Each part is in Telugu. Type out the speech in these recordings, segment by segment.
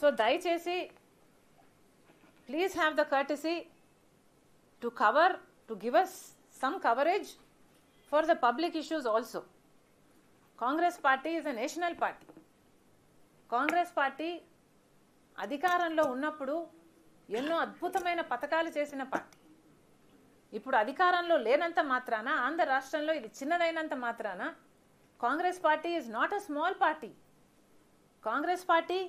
సో దయచేసి please have the courtesy to give us some coverage for the public issues also. Congress party is a national party. Congress party అధికారంలో ఉన్నప్పుడు ఎన్నో అద్భుతమైన పథకాలు చేసిన పార్టీ. ఇప్పుడు అధికారంలో లేనంత మాత్రాన, ఆంధ్ర రాష్ట్రంలో ఇది చిన్నదైనంత మాత్రాన Congress party is not a small party. Congress party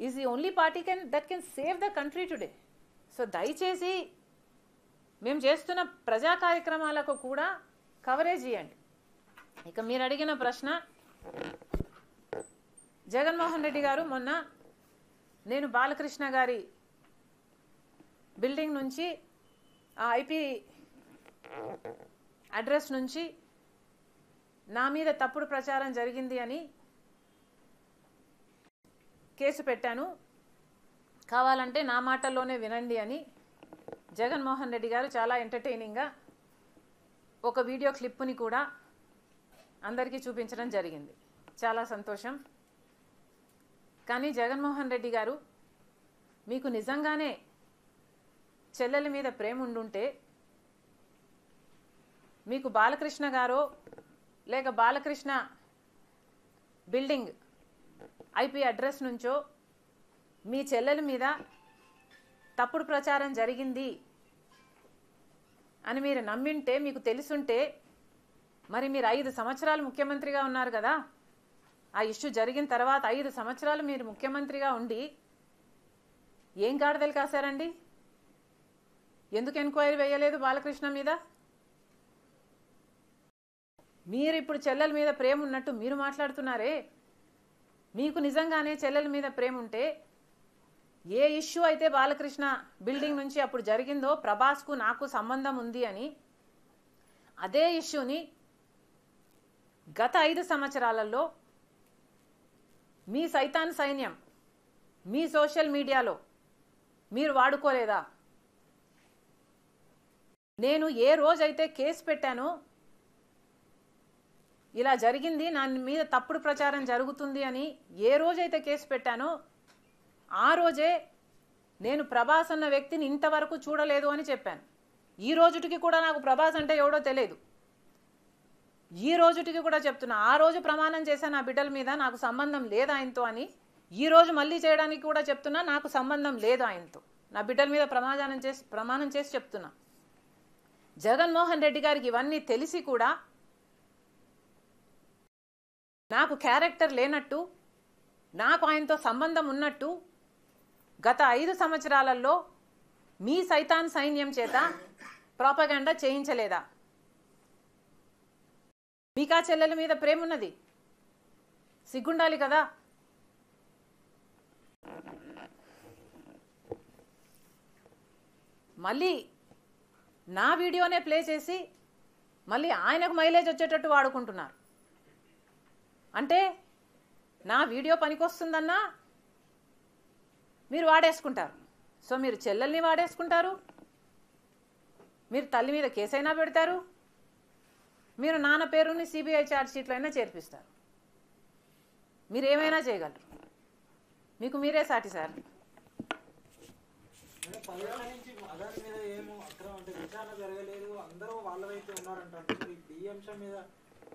is the only party that can save the country today. So దయచేసి మేము చేస్తున్న ప్రజా కార్యక్రమాలకు కూడా కవరేజ్ ఇవ్వండి. ఇక మీరు అడిగిన ప్రశ్న, జగన్మోహన్ రెడ్డి గారు మొన్న నేను బాలకృష్ణ గారి బిల్డింగ్ నుంచి ఆ ఐపీ అడ్రస్ నుంచి నా మీద తప్పుడు ప్రచారం జరిగింది అని కేసు పెట్టాను, కావాలంటే నా మాటల్లోనే వినండి అని జగన్మోహన్ రెడ్డి గారు చాలా ఎంటర్టైనింగ్గా ఒక వీడియో క్లిప్ని కూడా అందరికీ చూపించడం జరిగింది. చాలా సంతోషం. కానీ జగన్మోహన్ రెడ్డి గారు, మీకు నిజంగానే చెల్లెల మీద ప్రేమ ఉండుంటే మీకు బాలకృష్ణ గారో లేక బాలకృష్ణ బిల్డింగ్ ఐపీ అడ్రస్ నుంచో మీ చెల్లెల మీద తప్పుడు ప్రచారం జరిగింది అని మీరు నమ్మింటే, మీకు తెలుసుంటే, మరి మీరు 5 సంవత్సరాలు ముఖ్యమంత్రిగా ఉన్నారు కదా. ఆ ఇష్యూ జరిగిన తర్వాత 5 సంవత్సరాలు మీరు ముఖ్యమంత్రిగా ఉండి ఏం గాడిదలు కాశారండి? ఎందుకు ఎంక్వైరీ వేయలేదు బాలకృష్ణ మీద? మీరు ఇప్పుడు చెల్లెల మీద ప్రేమ ఉన్నట్టు మీరు మాట్లాడుతున్నారే. మీకు నిజంగానే చెల్లెల మీద ప్రేమ ఉంటే, ఏ ఇష్యూ అయితే బాలకృష్ణ బిల్డింగ్ నుంచి అప్పుడు జరిగిందో, ప్రభాస్కు నాకు సంబంధం ఉంది అని, అదే ఇష్యూని గత 5 సంవత్సరాలలో మీ సైతాన్ సైన్యం మీ సోషల్ మీడియాలో మీరు వాడుకోలేదా? నేను ఏ రోజైతే కేసు పెట్టానో, ఇలా జరిగింది, నా మీద తప్పుడు ప్రచారం జరుగుతుంది అని ఏ రోజైతే కేసు పెట్టానో, ఆ రోజే నేను ప్రభాస్ అన్న వ్యక్తిని ఇంతవరకు చూడలేదు అని చెప్పాను. ఈ రోజుటికి కూడా నాకు ప్రభాస్ అంటే ఎవడో తెలియదు. ఈ రోజుటికి కూడా చెప్తున్నా, ఆ రోజు ప్రమాణం చేశాను నా బిడ్డల మీద నాకు సంబంధం లేదు ఆయనతో అని. ఈ రోజు మళ్ళీ చేయడానికి కూడా చెప్తున్నా, నాకు సంబంధం లేదు ఆయనతో. నా బిడ్డల మీద ప్రమాణం చేసి చెప్తున్నా. జగన్మోహన్ రెడ్డి గారికి ఇవన్నీ తెలిసి కూడా నాకు క్యారెక్టర్ లేనట్టు, నాకు ఆయనతో సంబంధం ఉన్నట్టు గత 5 సంవత్సరాలలో మీ సైతాన్ సైన్యం చేత ప్రాపగండా చేయించలేదా? మీకా చెల్లెల మీద ప్రేమ ఉన్నది, సిగ్గుండాలి కదా. మళ్ళీ నా వీడియోనే ప్లే చేసి మళ్ళీ ఆయనకు మైలేజ్ వచ్చేటట్టు వాడుకుంటున్నారు. అంటే నా వీడియో పనికొస్తుందన్నా మీరు వాడేసుకుంటారు. సో మీరు చెల్లెల్ని వాడేసుకుంటారు, మీరు తల్లి మీద కేసైనా పెడతారు, మీరు నాన్న పేరుని సిబిఐ ఛార్జ్ షీట్లో అయినా చేర్పిస్తారు. మీరు ఏమైనా చేయగలరు, మీకు మీరే సాటి సార్.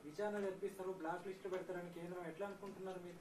విచారణ జరిపిస్తారు, బ్లాక్ లిస్ట్ పెడతారని కేంద్రం ఎట్లా అనుకుంటున్నారు మీరు?